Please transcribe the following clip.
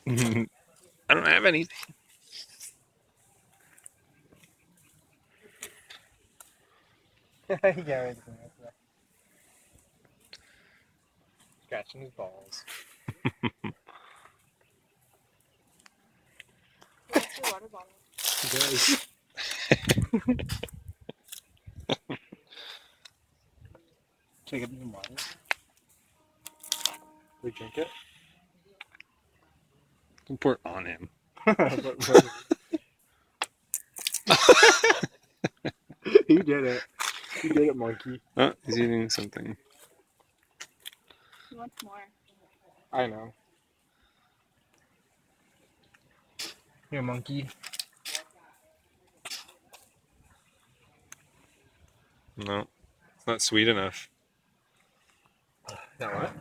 I don't have anything. Yeah, scratching his balls. What's your water bottle? He does. Can I get some water? We drink it? Don't pour it on him. He did it. He did it, monkey. Oh, he's eating something. He wants more. I know. Here, monkey. No, it's not sweet enough. Now what?